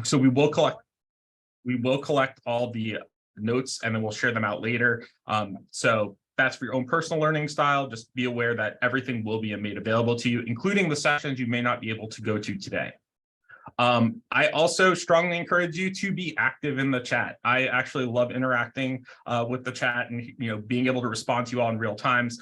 So we will collect all the notes and then we'll share them out later. So that's for your own personal learning style. Just be aware that everything will be made available to you, including the sessions you may not be able to go to today. I also strongly encourage you to be active in the chat. I actually love interacting with the chat and being able to respond to you all in real times.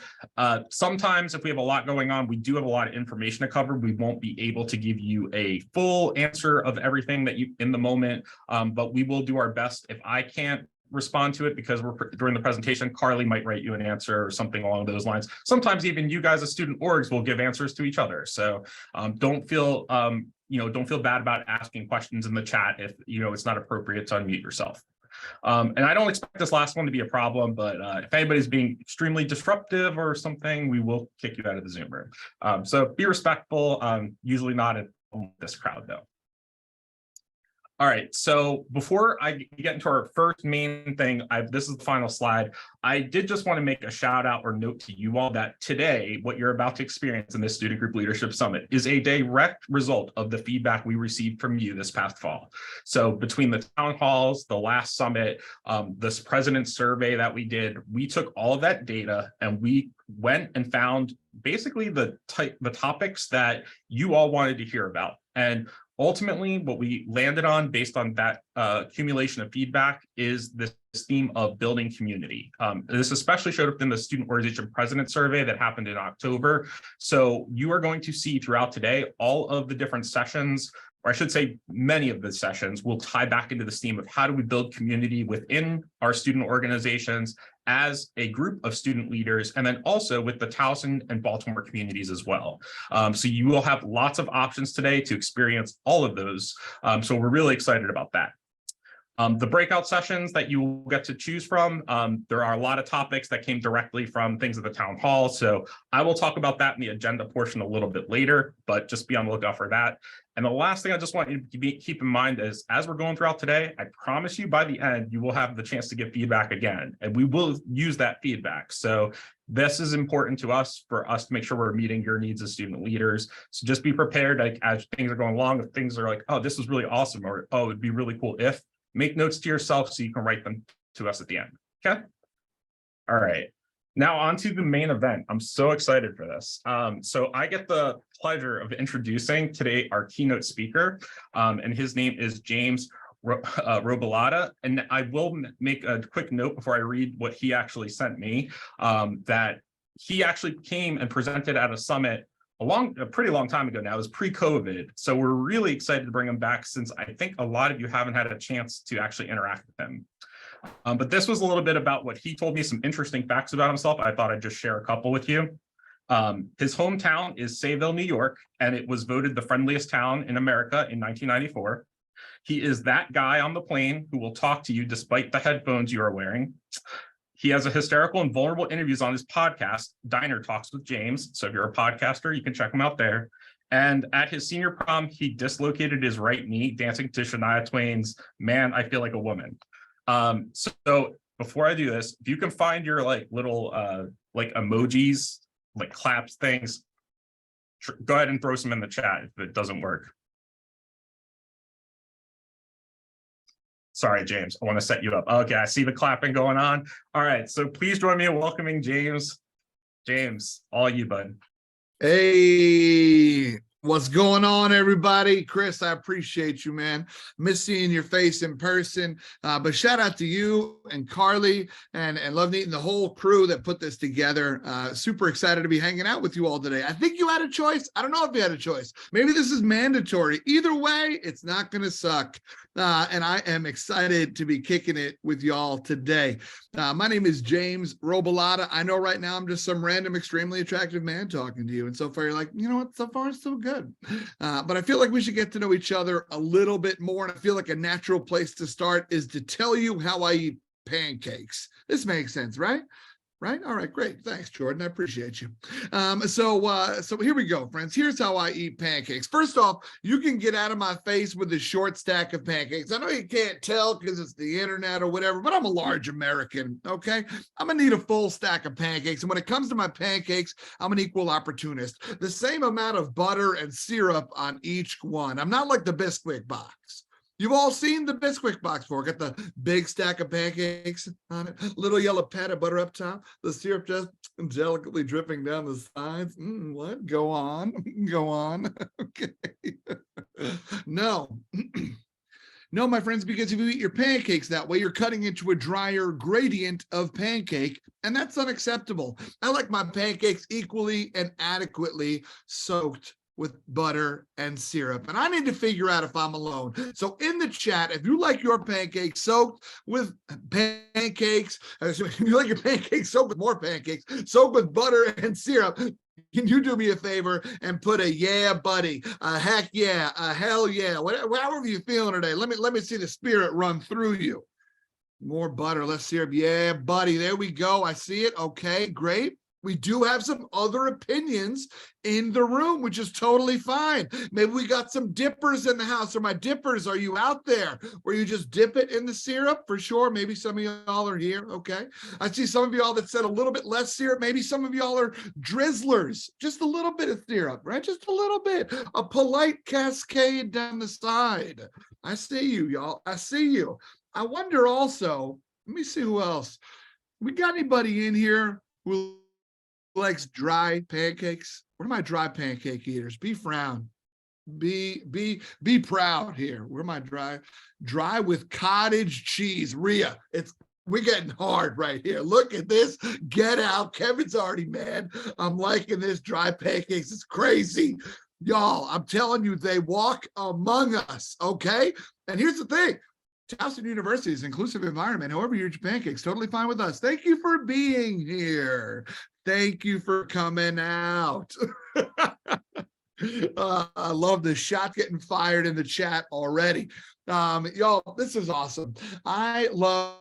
Sometimes if we have a lot going on, we do have a lot of information to cover. We won't be able to give you a full answer of everything that you in the moment, but we will do our best. If I can't respond to it because we're during the presentation, Carly might write you an answer or something along those lines. Sometimes even you guys as student orgs will give answers to each other. So don't feel bad about asking questions in the chat if it's not appropriate to unmute yourself. And I don't expect this last one to be a problem, but if anybody's being extremely disruptive or something, we will kick you out of the Zoom room. So be respectful, usually not in this crowd though. All right, so before I get into our first main thing, this is the final slide. I did just want to make a shout out or note to you all that today, what you're about to experience in this Student Group Leadership Summit is a direct result of the feedback we received from you this past fall. So between the town halls, the last summit, this president's survey that we did, we took all of that data and we went and found basically the topics that you all wanted to hear about. And ultimately, what we landed on based on that accumulation of feedback is this theme of building community. This especially showed up in the Student Organization President Survey that happened in October. So you are going to see throughout today, all of the different sessions, or I should say many of the sessions, will tie back into this theme of how do we build community within our student organizations as a group of student leaders, and then also with the Towson and Baltimore communities as well. So you will have lots of options today to experience all of those. So we're really excited about that. The breakout sessions that you will get to choose from, there are a lot of topics that came directly from things at the town hall. So I will talk about that in the agenda portion a little bit later, but just be on the lookout for that. And the last thing I just want you to keep in mind is as we're going throughout today, I promise you by the end, you will have the chance to give feedback again, and we will use that feedback. So this is important to us for us to make sure we're meeting your needs as student leaders. So just be prepared, like as things are going along, if things are like, oh, this was really awesome, or oh, it'd be really cool if, make notes to yourself so you can write them to us at the end, okay? All right, now on to the main event. I'm so excited for this. So I get the pleasure of introducing today our keynote speaker, and his name is James Robilotta. And I will make a quick note before I read what he actually sent me, that he actually came and presented at a summit a pretty long time ago now. It was pre-COVID. So we're really excited to bring him back since I think a lot of you haven't had a chance to actually interact with him. But this was a little bit about what he told me, some interesting facts about himself. I thought I'd just share a couple with you. His hometown is Sayville, New York, and it was voted the friendliest town in America in 1994. He is that guy on the plane who will talk to you despite the headphones you are wearing. He has a hysterical and vulnerable interviews on his podcast, Diner Talks with James. So if you're a podcaster, you can check him out there. And at his senior prom, he dislocated his right knee dancing to Shania Twain's Man, I Feel Like a Woman. So before I do this, if you can find your little emojis, like claps things, go ahead and throw some in the chat if it doesn't work. Sorry, James, I want to set you up. Okay, I see the clapping going on. All right, so please join me in welcoming James. James, all you, bud. Hey, what's going on, everybody? Chris, I appreciate you, man. Miss seeing your face in person. But shout out to you and Carly and Love Neat and the whole crew that put this together. Super excited to be hanging out with you all today. I think you had a choice. I don't know if you had a choice. Maybe this is mandatory. Either way, it's not going to suck. And I am excited to be kicking it with y'all today. My name is James Robilotta. I know right now I'm just some random, extremely attractive man talking to you. And so far you're like, you know what? So far, so good. But I feel like we should get to know each other a little bit more. And I feel like a natural place to start is to tell you how I eat pancakes. This makes sense, right? Right? All right, great. Thanks, Jordan. I appreciate you. So here we go, friends. Here's how I eat pancakes. First off, you can get out of my face with a short stack of pancakes. I know you can't tell because it's the internet or whatever, but I'm a large American, okay? I'm gonna need a full stack of pancakes. And when it comes to my pancakes, I'm an equal opportunist. The same amount of butter and syrup on each one. I'm not like the Bisquick box. You've all seen the Bisquick box before. Got the big stack of pancakes on it, little yellow pat of butter up top, the syrup just delicately dripping down the sides. What? Go on, go on. Okay. No. No, my friends, because if you eat your pancakes that way, you're cutting into a drier gradient of pancake, and that's unacceptable. I like my pancakes equally and adequately soaked with butter and syrup, and I need to figure out if I'm alone. So in the chat, if you like your pancakes soaked with pancakes, if you like your pancakes soaked with more pancakes, soaked with butter and syrup, can you do me a favor and put a yeah, buddy, a heck yeah, a hell yeah, whatever, however you're feeling today. Let me see the spirit run through you. More butter, less syrup. Yeah, buddy. There we go. I see it. Okay, great. We do have some other opinions in the room, which is totally fine. Maybe we got some dippers in the house, or my dippers, are you out there where you just dip it in the syrup? For sure. Maybe some of y'all are here. Okay. I see some of y'all that said a little bit less syrup. Maybe some of y'all are drizzlers, just a little bit of syrup, right? Just a little bit, a polite cascade down the side. I see you, y'all. I see you. I wonder also, let me see who else. We got anybody in here who likes dry pancakes? Where are my dry pancake eaters? Be frown. Be proud here. Where am I dry with cottage cheese? Rhea, we're getting hard right here. Look at this. Get out. Kevin's already mad. I'm liking this dry pancakes. It's crazy. Y'all, I'm telling you, they walk among us. Okay. And here's the thing. Towson University is an inclusive environment. However, you eat your pancakes, totally fine with us. Thank you for being here. Thank you for coming out. I love the shot getting fired in the chat already. Y'all, this is awesome. I love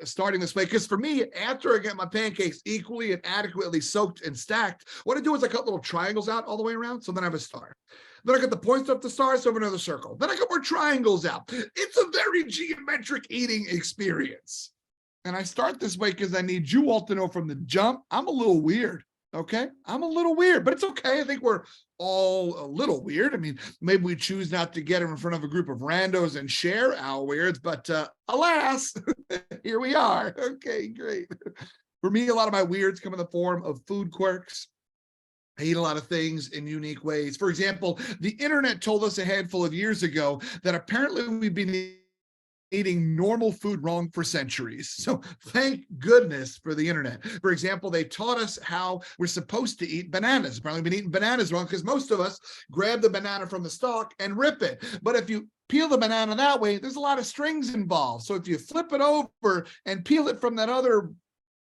starting this way, because for me, after I get my pancakes equally and adequately soaked and stacked, what I do is I cut little triangles out all the way around, so then I have a star. Then I got the points up the stars over another circle. Then I got more triangles out. It's a very geometric eating experience. And I start this way because I need you all to know from the jump, I'm a little weird. Okay. I'm a little weird, but it's okay. I think we're all a little weird. I mean, maybe we choose not to get in front of a group of randos and share our weirds, but alas, here we are. Okay, great. For me, a lot of my weirds come in the form of food quirks. I eat a lot of things in unique ways. For example, the internet told us a handful of years ago that apparently we've been eating normal food wrong for centuries. So thank goodness for the internet. For example, they taught us how we're supposed to eat bananas. Apparently we've been eating bananas wrong because most of us grab the banana from the stalk and rip it. But if you peel the banana that way, there's a lot of strings involved. So if you flip it over and peel it from that other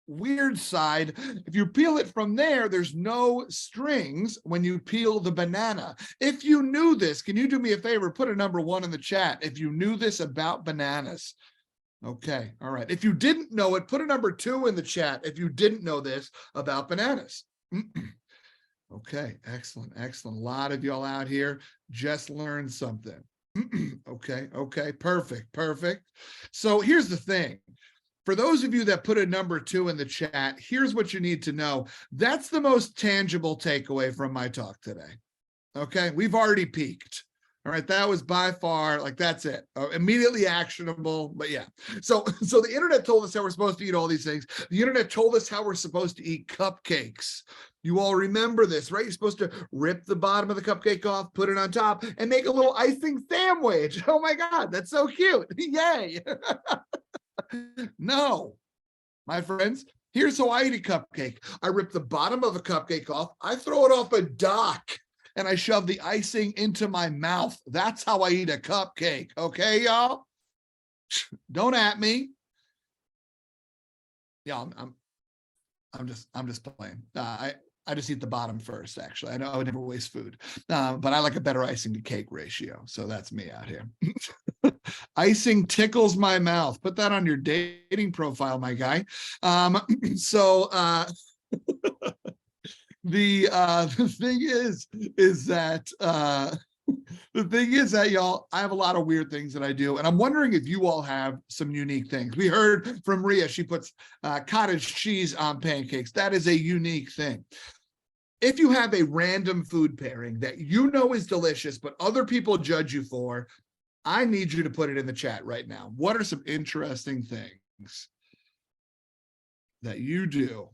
weird side, if you peel it from there, there's no strings when you peel the banana. If you knew this, can you do me a favor? Put a number 1 in the chat if you knew this about bananas. Okay, all right. If you didn't know it, put a number 2 in the chat if you didn't know this about bananas. Okay, excellent, excellent. A lot of y'all out here just learned something. Okay, perfect. So here's the thing. For those of you that put a number 2 in the chat, here's what you need to know. That's the most tangible takeaway from my talk today. Okay, we've already peaked. All right, that was by far, like, that's it. Immediately actionable, but yeah. So the internet told us how we're supposed to eat all these things. The internet told us how we're supposed to eat cupcakes. You all remember this, right? You're supposed to rip the bottom of the cupcake off, put it on top, and make a little icing sandwich. Oh my God, that's so cute. Yay. No, my friends, here's how I eat a cupcake. I rip the bottom of a cupcake off, I throw it off a dock, and I shove the icing into my mouth. That's how I eat a cupcake. Okay, y'all? Don't at me. Yeah, I'm just playing. I just eat the bottom first, actually. I know I would never waste food, but I like a better icing to cake ratio. So that's me out here. Icing tickles my mouth. Put that on your dating profile, my guy. The thing is that y'all, I have a lot of weird things that I do, and I'm wondering if you all have some unique things. We heard from Rhea, she puts cottage cheese on pancakes. That is a unique thing. If you have a random food pairing that you know is delicious, but other people judge you for, I need you to put it in the chat right now. What are some interesting things that you do?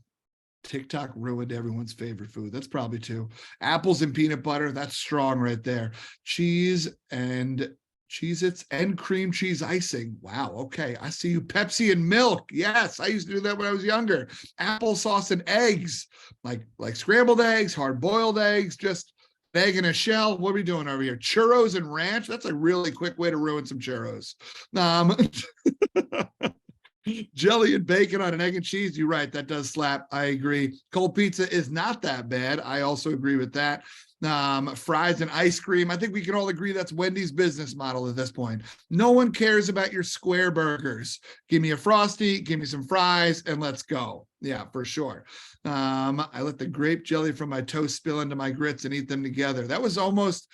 TikTok ruined everyone's favorite food. That's probably two. Apples and peanut butter. That's strong right there. Cheese and Cheez-Its and cream cheese icing. Wow. Okay. I see you. Pepsi and milk. Yes. I used to do that when I was younger. Applesauce and eggs, like scrambled eggs, hard boiled eggs, just egg in a shell. What are we doing over here? Churros and ranch. That's a really quick way to ruin some churros. Jelly and bacon on an egg and cheese. You're right. That does slap. I agree. Cold pizza is not that bad. I also agree with that. Fries and ice cream. I think we can all agree that's Wendy's business model at this point. No one cares about your square burgers. Give me a Frosty, give me some fries, and let's go. Yeah, for sure. I let the grape jelly from my toast spill into my grits and eat them together. That was almost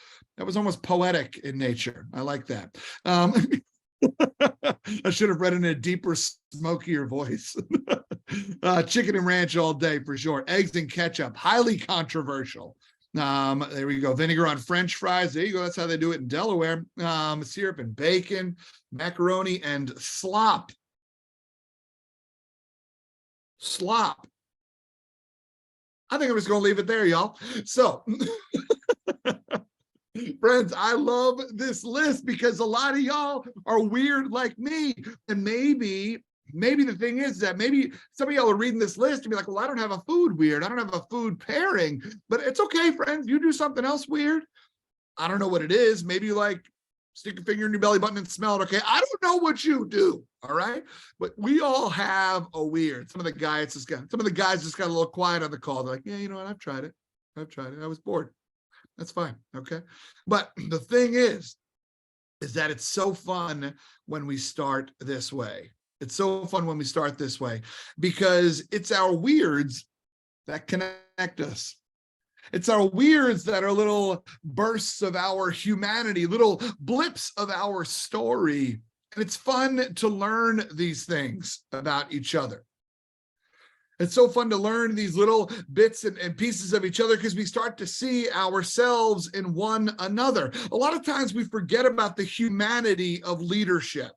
poetic in nature. I like that. I should have read it in a deeper, smokier voice. Chicken and ranch all day for sure. Eggs and ketchup, highly controversial. There we go. Vinegar on French fries. There you go. That's how they do it in Delaware. Syrup and bacon, macaroni and slop. Slop. I think I'm just going to leave it there, y'all. So, friends, I love this list because a lot of y'all are weird like me. And maybe the thing is that maybe some of y'all are reading this list and be like, well, I don't have a food weird. I don't have a food pairing, but it's okay, friends. You do something else weird. I don't know what it is. Maybe you like stick a finger in your belly button and smell it. Okay. I don't know what you do. All right. But we all have a weird. Some of the guys just got a little quiet on the call. They're like, yeah, you know what? I've tried it. I was bored. That's fine. Okay. But the thing is that it's so fun when we start this way. It's so fun when we start this way because it's our weirds that connect us. It's our weirds that are little bursts of our humanity, little blips of our story. And it's fun to learn these things about each other. It's so fun to learn these little bits and pieces of each other because we start to see ourselves in one another. A lot of times we forget about the humanity of leadership.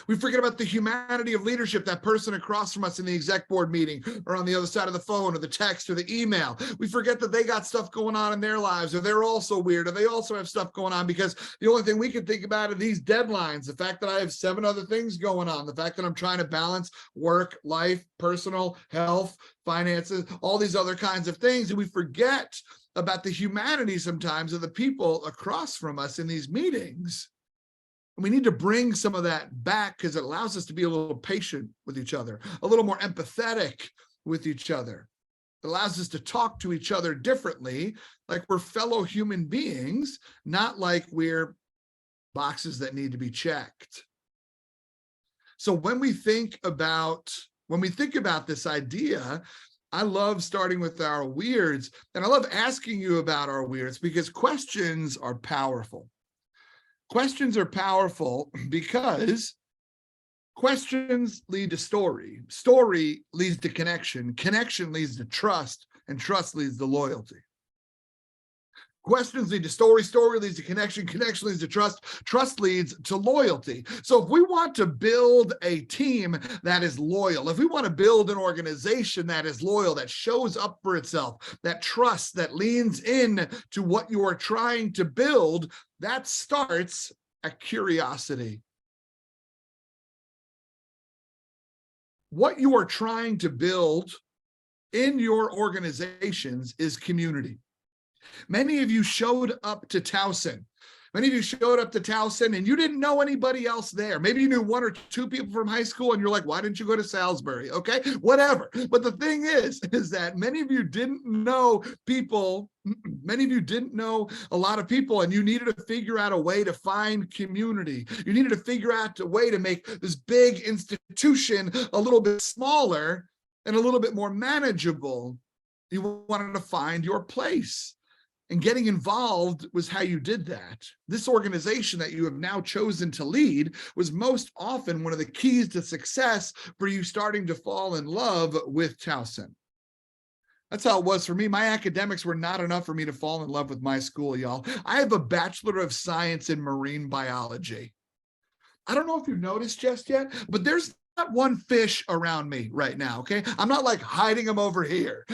We forget about the humanity of leadership, that person across from us in the exec board meeting or on the other side of the phone or the text or the email. We forget that they got stuff going on in their lives, or they're also weird, or they also have stuff going on, because the only thing we can think about are these deadlines, the fact that I have 7 other things going on, the fact that I'm trying to balance work, life, personal, health, finances, all these other kinds of things. And we forget about the humanity sometimes of the people across from us in these meetings. We need to bring some of that back because it allows us to be a little patient with each other, a little more empathetic with each other. It allows us to talk to each other differently, like we're fellow human beings, not like we're boxes that need to be checked. So when we think about this idea, I love starting with our weirds, and I love asking you about our weirds because questions are powerful. Questions are powerful because questions lead to story. Story leads to connection. Connection leads to trust, and trust leads to loyalty. Questions lead to story. Story leads to connection. Connection leads to trust. Trust leads to loyalty. So if we want to build a team that is loyal, if we want to build an organization that is loyal, that shows up for itself, that trusts, that leans in to what you are trying to build, that starts at curiosity. What you are trying to build in your organizations is community. Many of you showed up to Towson. Many of you showed up to Towson and you didn't know anybody else there. Maybe you knew 1 or 2 people from high school and you're like, why didn't you go to Salisbury? Okay, whatever. But the thing is that many of you didn't know people. Many of you didn't know a lot of people, and you needed to figure out a way to find community. You needed to figure out a way to make this big institution a little bit smaller and a little bit more manageable. You wanted to find your place. And getting involved was how you did that. This organization that you have now chosen to lead was most often one of the keys to success for you starting to fall in love with Towson. That's how it was for me. My academics were not enough for me to fall in love with my school, y'all. I have a Bachelor of Science in marine biology. I don't know if you've noticed just yet, but there's not one fish around me right now, okay? I'm not like hiding them over here.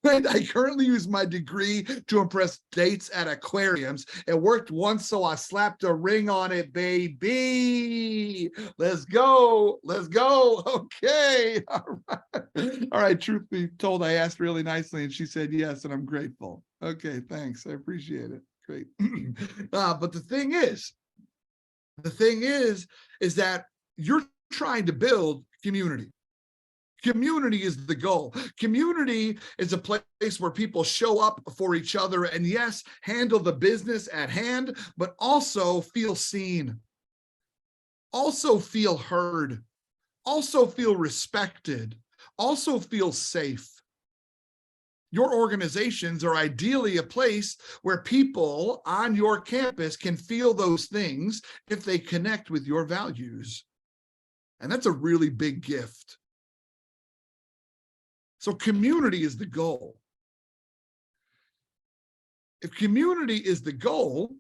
And I currently use my degree to impress dates at aquariums. It worked once, so I slapped a ring on it, baby. Let's go. Let's go. Okay. All right. All right. Truth be told, I asked really nicely and she said yes, and I'm grateful. Okay. Thanks. I appreciate it. Great. But the thing is that you're trying to build community. Community is the goal. Community is a place where people show up for each other and, yes, handle the business at hand, but also feel seen, also feel heard, also feel respected, also feel safe. Your organizations are ideally a place where people on your campus can feel those things if they connect with your values. And that's a really big gift. So community is the goal. If community is the goal,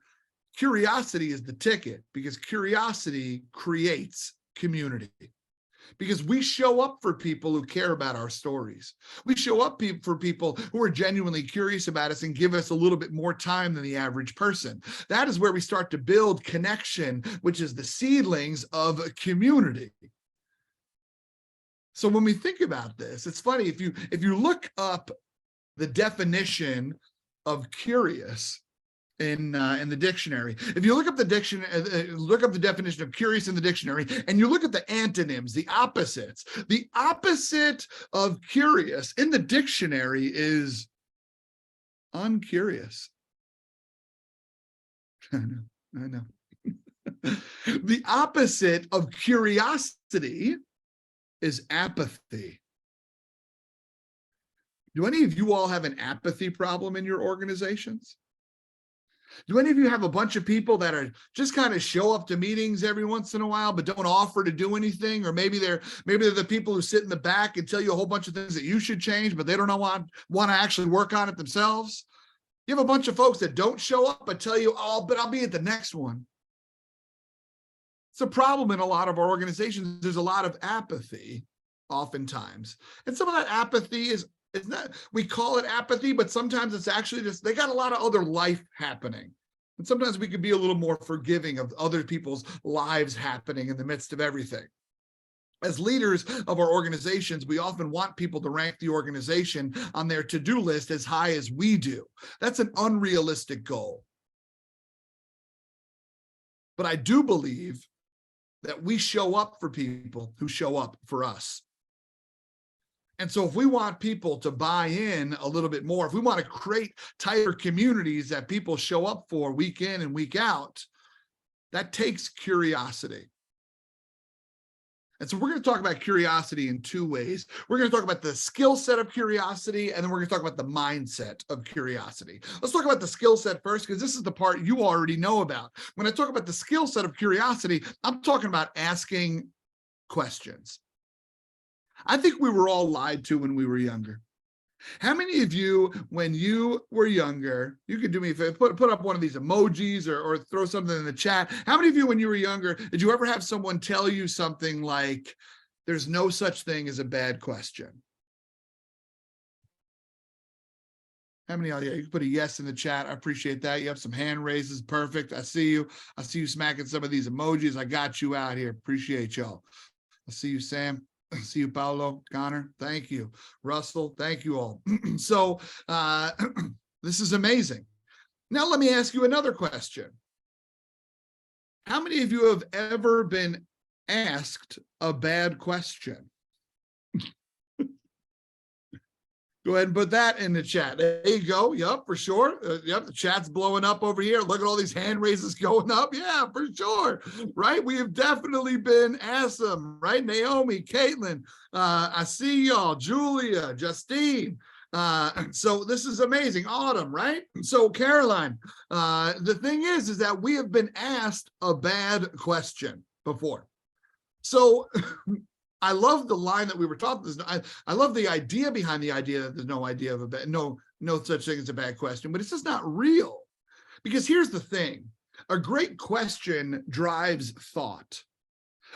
curiosity is the ticket, because curiosity creates community. Because we show up for people who care about our stories. We show up for people who are genuinely curious about us and give us a little bit more time than the average person. That is where we start to build connection, which is the seedlings of community. So when we think about this, it's funny, if you look up the definition of curious in the dictionary, if you look up the definition of curious in the dictionary, and you look at the antonyms, the opposites, the opposite of curious in the dictionary is uncurious. I know. The opposite of curiosity is apathy. Do any of you all have an apathy problem in your organizations? Do any of you have a bunch of people that are just kind of show up to meetings every once in a while, but don't offer to do anything? Or maybe they're the people who sit in the back and tell you a whole bunch of things that you should change, but they don't want to actually work on it themselves. You have a bunch of folks that don't show up, but tell you, oh, but I'll be at the next one. It's a problem in a lot of our organizations. There's a lot of apathy oftentimes. And some of that apathy is not, we call it apathy, but sometimes it's actually just, they got a lot of other life happening. And sometimes we could be a little more forgiving of other people's lives happening in the midst of everything. As leaders of our organizations, we often want people to rank the organization on their to-do list as high as we do. That's an unrealistic goal. But I do believe that we show up for people who show up for us. And so if we want people to buy in a little bit more, if we want to create tighter communities that people show up for week in and week out, that takes curiosity. And so we're going to talk about curiosity in two ways. We're going to talk about the skill set of curiosity, and then we're going to talk about the mindset of curiosity. Let's talk about the skill set first, because this is the part you already know about. When I talk about the skill set of curiosity, I'm talking about asking questions. I think we were all lied to when we were younger. How many of you, when you were younger, you could do me a favor, put up one of these emojis or throw something in the chat. How many of you, when you were younger, did you ever have someone tell you something like, there's no such thing as a bad question? How many of you? You can put a yes in the chat. I appreciate that. You have some hand raises. Perfect. I see you. I see you smacking some of these emojis. I got you out here. Appreciate y'all. I see you, Sam. See you, Paulo, Connor. Thank you. Russell, thank you all. So this is amazing. Now, let me ask you another question. How many of you have ever been asked a bad question? Go ahead and put that in the chat. There you go. Yep, for sure. Yep, the chat's blowing up over here. Look at all these hand raises going up. Yeah, for sure. Right? We have definitely been asked them, right? Naomi, Caitlin, I see y'all. Julia, Justine. So this is amazing. Autumn, right? So Caroline, the thing is that we have been asked a bad question before. So I love the line that we were taught. I love the idea behind the idea that there's no idea of a bad, no such thing as a bad question, but it's just not real. Because here's the thing, a great question drives thought.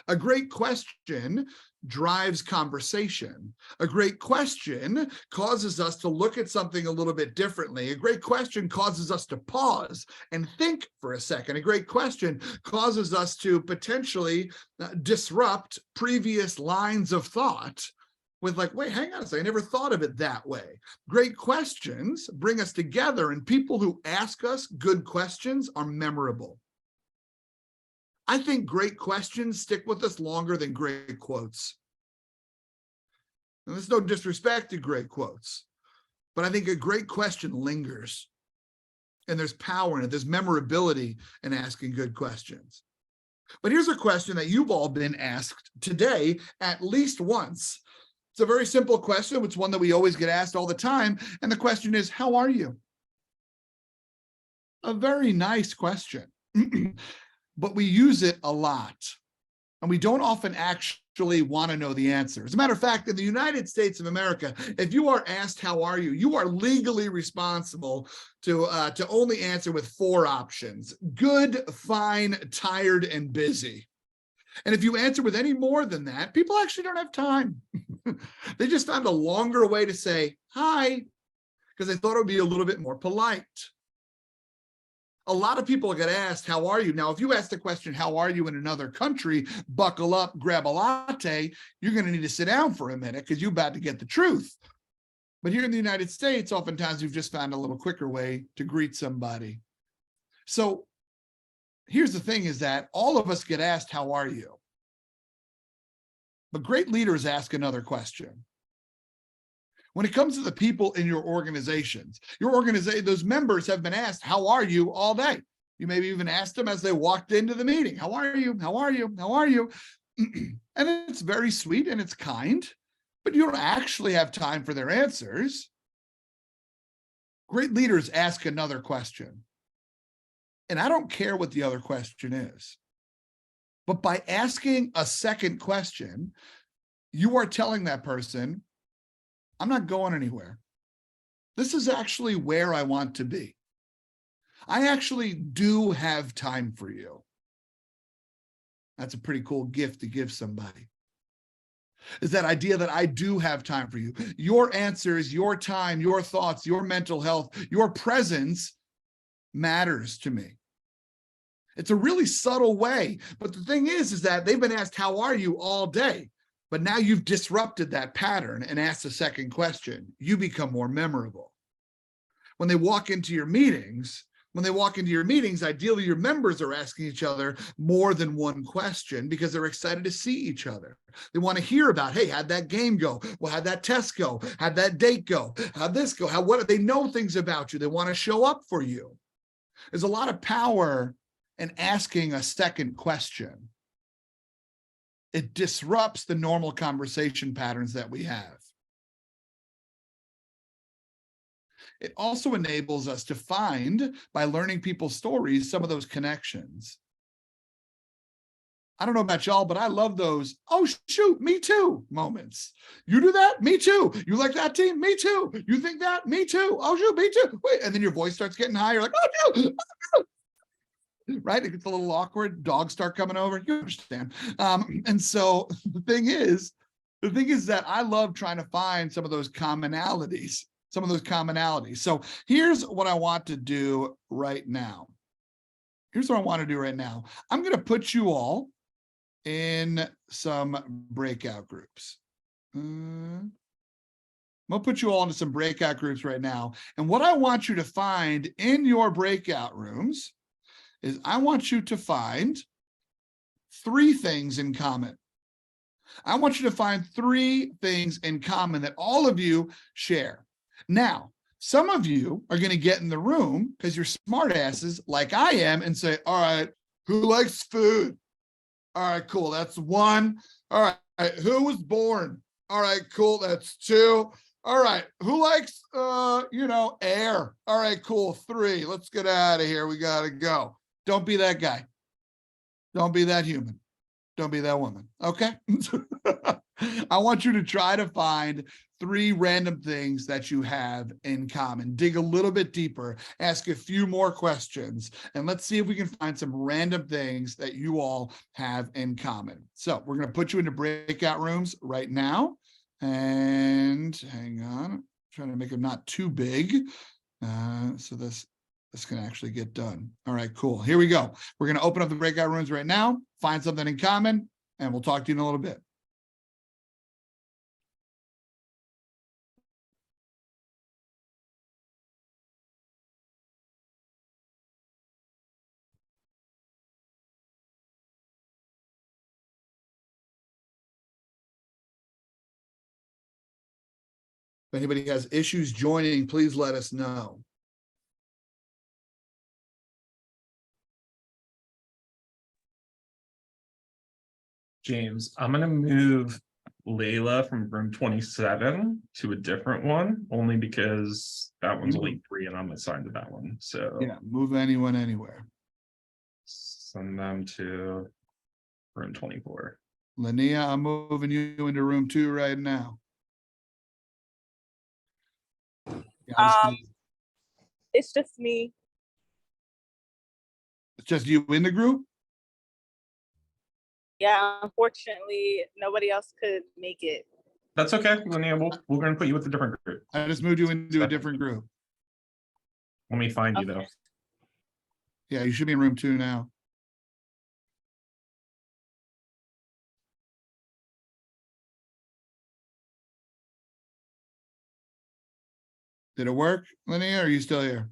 A great question drives conversation. A great question causes us to look at something a little bit differently. A great question causes us to pause and think for a second. A great question causes us to potentially disrupt previous lines of thought with like, wait, hang on a second, I never thought of it that way. Great questions bring us together, and people who ask us good questions are memorable. I think great questions stick with us longer than great quotes. And there's no disrespect to great quotes, but I think a great question lingers, and there's power in it. There's memorability in asking good questions. But here's a question that you've all been asked today at least once. It's a very simple question. It's one that we always get asked all the time. And the question is, how are you? A very nice question. But we use it a lot, and we don't often actually want to know the answer. As a matter of fact, in the United States of America, if you are asked, how are you, you are legally responsible to only answer with 4 options: good, fine, tired, and busy. And if you answer with any more than that, people actually don't have time. They just found a longer way to say hi because they thought it would be a little bit more polite. A lot of people get asked, how are you? Now, if you ask the question, how are you in another country, buckle up, grab a latte, you're going to need to sit down for a minute because you're about to get the truth. But here in the United States, oftentimes you've just found a little quicker way to greet somebody. So here's the thing, is that all of us get asked, how are you? But great leaders ask another question. When it comes to the people in your organizations, those members have been asked, how are you, all day. You maybe even asked them as they walked into the meeting, how are you? How are you? How are you? And it's very sweet and it's kind, but you don't actually have time for their answers. Great leaders ask another question. And I don't care what the other question is. But by asking a second question, you are telling that person, I'm not going anywhere. This is actually where I want to be. I actually do have time for you. That's a pretty cool gift to give somebody. Is that idea that I do have time for you. Your answers, your time, your thoughts, your mental health, your presence matters to me. It's a really subtle way. But the thing is that they've been asked, how are you, all day? But now you've disrupted that pattern and asked a second question. You become more memorable. When they walk into your meetings, ideally your members are asking each other more than one question because they're excited to see each other. They want to hear about, hey, how'd that game go? Well, how'd that test go? How'd that date go? How'd this go? What they know things about you. They want to show up for you. There's a lot of power in asking a second question. It disrupts the normal conversation patterns that we have. It also enables us to find, by learning people's stories, some of those connections. I don't know about y'all, but I love those, oh, shoot, me too moments. You do that? Me too. You like that team? Me too. You think that? Me too. Oh, shoot, me too. Wait, and then your voice starts getting higher, like, oh, shoot. Right? It gets a little awkward. Dogs start coming over. You understand. And so the thing is that I love trying to find some of those commonalities. So here's what I want to do right now. I'm going to put you all in some breakout groups. I'm going to put you all into some breakout groups right now. And what I want you to find in your breakout rooms is I want you to find 3 things in common. I want you to find 3 things in common that all of you share. Now, some of you are going to get in the room because you're smart asses like I am and say, all right, who likes food? All right, cool. That's 1. All right, who was born? All right, cool. That's 2. All right, who likes, air? All right, cool. 3. Let's get out of here. We got to go. Don't be that guy. Don't be that human. Don't be that woman. Okay? I want you to try to find 3 random things that you have in common. Dig a little bit deeper, ask a few more questions, and let's see if we can find some random things that you all have in common. So we're going to put you into breakout rooms right now. And hang on, I'm trying to make them not too big. So this can actually get done. All right, cool. Here we go. We're going to open up the breakout rooms right now, find something in common, and we'll talk to you in a little bit. If anybody has issues joining, please let us know. James, I'm gonna move Layla from room 27 to a different one, only because that one's only 3 and I'm assigned to that one. So Yeah, move anyone anywhere. send them to room 24. Linnea, I'm moving you into room 2 right now. Yeah, It's just me. it's just you in the group? Yeah, unfortunately, nobody else could make it. That's okay, Linnea. We're gonna put you with a different group. I just moved you into a different group. Let me find you though. Okay. Yeah, you should be in room 2 now. Did it work, Linnea? Or are you still here?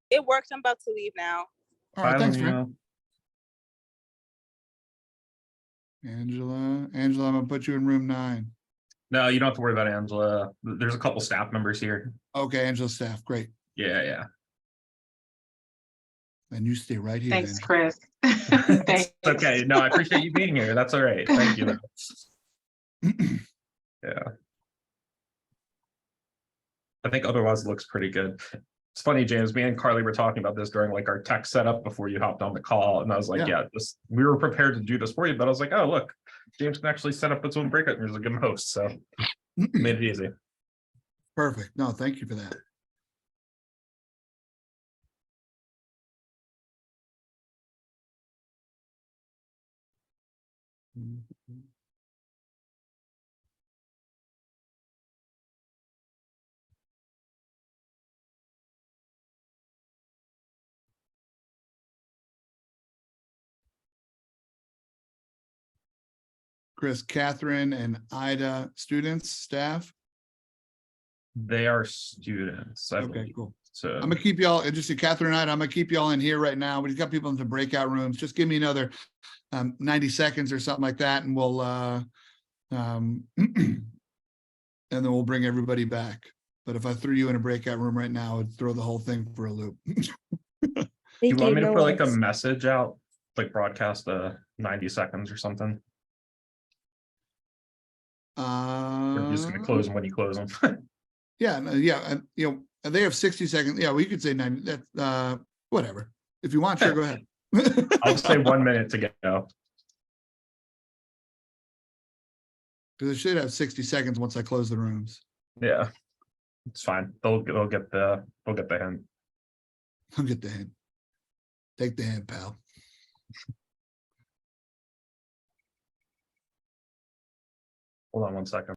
It worked. I'm about to leave now. All right, Bye, thanks, friend. Linnea. Angela, I'm gonna put you in room 9. No, you don't have to worry about Angela. There's a couple staff members here. Okay, Angela's staff, great. Yeah. And you stay right here. Thanks, Angela. Chris. It's Thanks. okay. No, I appreciate you being here. That's all right. Thank you. Yeah. I think otherwise it looks pretty good. It's funny, James, me and Carly were talking about this during like our tech setup before you hopped on the call. And I was like, yeah, we were prepared to do this for you, but I was like, oh, look, James can actually set up its own breakout rooms and give him host. So made it easy. Perfect. No, thank you for that. Chris, Catherine, and Ida, students, staff. They are students, I Okay, believe. cool. So I'm gonna keep y'all, just to Catherine and Ida, I'm gonna keep y'all in here right now. We've got people into breakout rooms. Just give me another 90 seconds or something like that, and we'll and then we'll bring everybody back. But if I threw you in a breakout room right now, it'd throw the whole thing for a loop. you want me to put like a message out, like broadcast 90 seconds or something? Or just gonna close them when you close them. Yeah, and they have 60 seconds. Yeah, well, you could say 90. That's whatever. If you want, sure, go ahead. I'll say 1 minute to go. Because it should have 60 seconds once I close the rooms. Yeah, it's fine. They'll get the hint. I'll get the hint. Take the hint, pal. Hold on 1 second.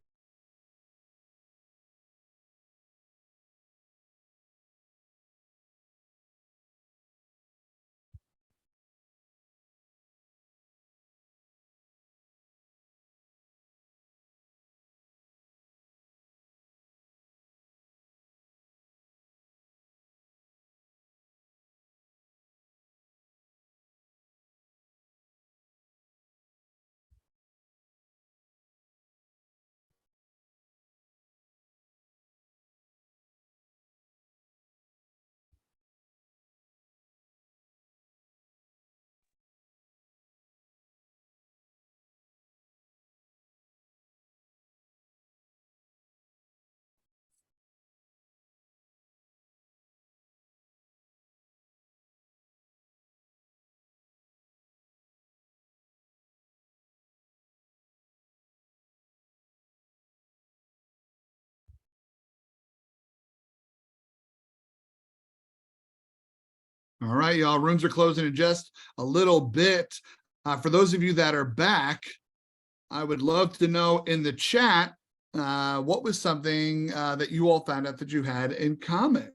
All right, y'all, rooms are closing in just a little bit. For those of you that are back, I would love to know in the chat, what was something that you all found out that you had in common?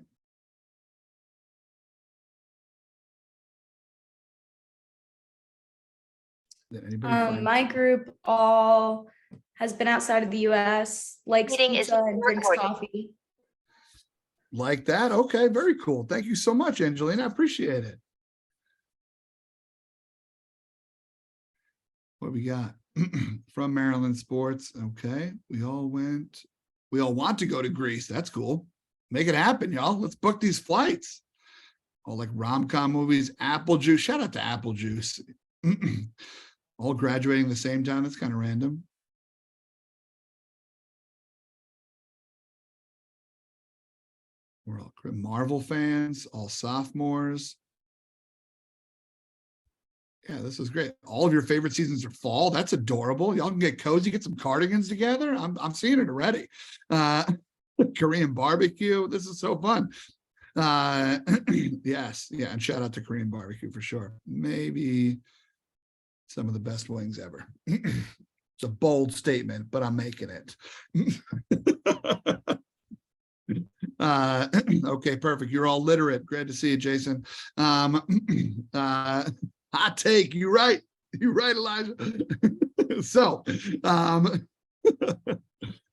Did anybody find My group all has been outside of the US, likes Meeting is pizza and drinks recording. coffee. like that? Okay, very cool. Thank you so much, Angelina. I appreciate it. What do we got? From Maryland Sports. Okay, we all want to go to Greece. That's cool. Make it happen, y'all. Let's book these flights. All like rom-com movies, Apple Juice. Shout out to Apple Juice. All graduating the same time. That's kind of random. We're all Marvel fans, all sophomores. Yeah, this is great. All of your favorite seasons are fall. That's adorable. Y'all can get cozy, get some cardigans together. I'm seeing it already. Korean barbecue. This is so fun. Yes, yeah, and shout out to Korean barbecue for sure. Maybe some of the best wings ever. It's a bold statement, but I'm making it. Okay, perfect. You're all literate. Great to see you, Jason. Hot take. You're right. You're right, Elijah. So,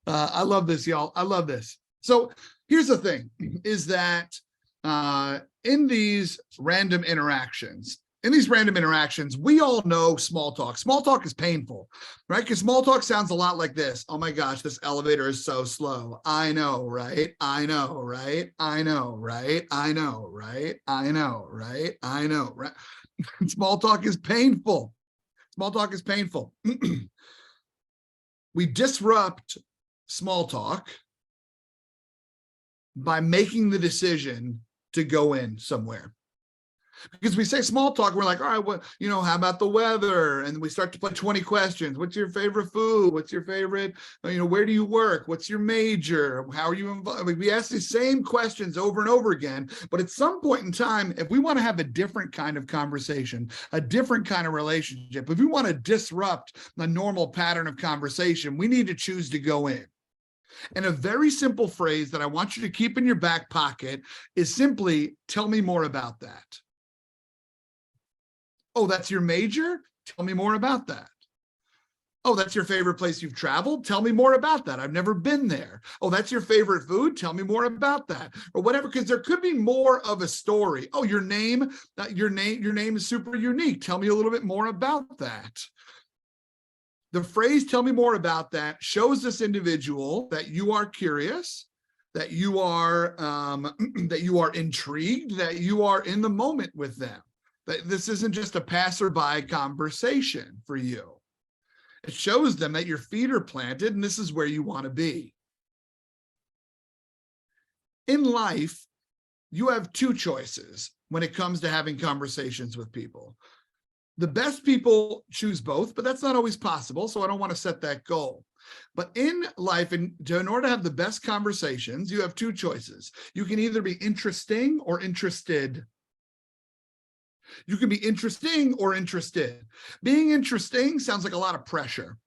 I love this, y'all. I love this. So here's the thing, is that in these random interactions, we all know small talk. Small talk is painful, right? Because small talk sounds a lot like this. Oh my gosh, this elevator is so slow. I know, right? I know, right? I know, right? I know, right? I know, right? I know, right? Small talk is painful. Small talk is painful. We disrupt small talk by making the decision to go in somewhere. Because we say small talk, we're like, all right, what, how about the weather? And we start to play 20 questions. What's your favorite food? What's your favorite, where do you work? What's your major? How are you involved? We ask these same questions over and over again. But at some point in time, if we want to have a different kind of conversation, a different kind of relationship, if we want to disrupt the normal pattern of conversation, we need to choose to go in. And a very simple phrase that I want you to keep in your back pocket is simply, tell me more about that. Oh, that's your major? Tell me more about that. Oh, that's your favorite place you've traveled? Tell me more about that. I've never been there. Oh, that's your favorite food? Tell me more about that. Or whatever, because there could be more of a story. Oh, your name is super unique. Tell me a little bit more about that. The phrase, tell me more about that, shows this individual that you are curious, that you are intrigued, that you are in the moment with them. That this isn't just a passerby conversation for you. It shows them that your feet are planted and this is where you want to be. In life, you have two choices when it comes to having conversations with people. The best people choose both, but that's not always possible, so I don't want to set that goal. But in life, in order to have the best conversations, you have two choices. You can either be interesting or interested. You can be interesting or interested. Being interesting sounds like a lot of pressure.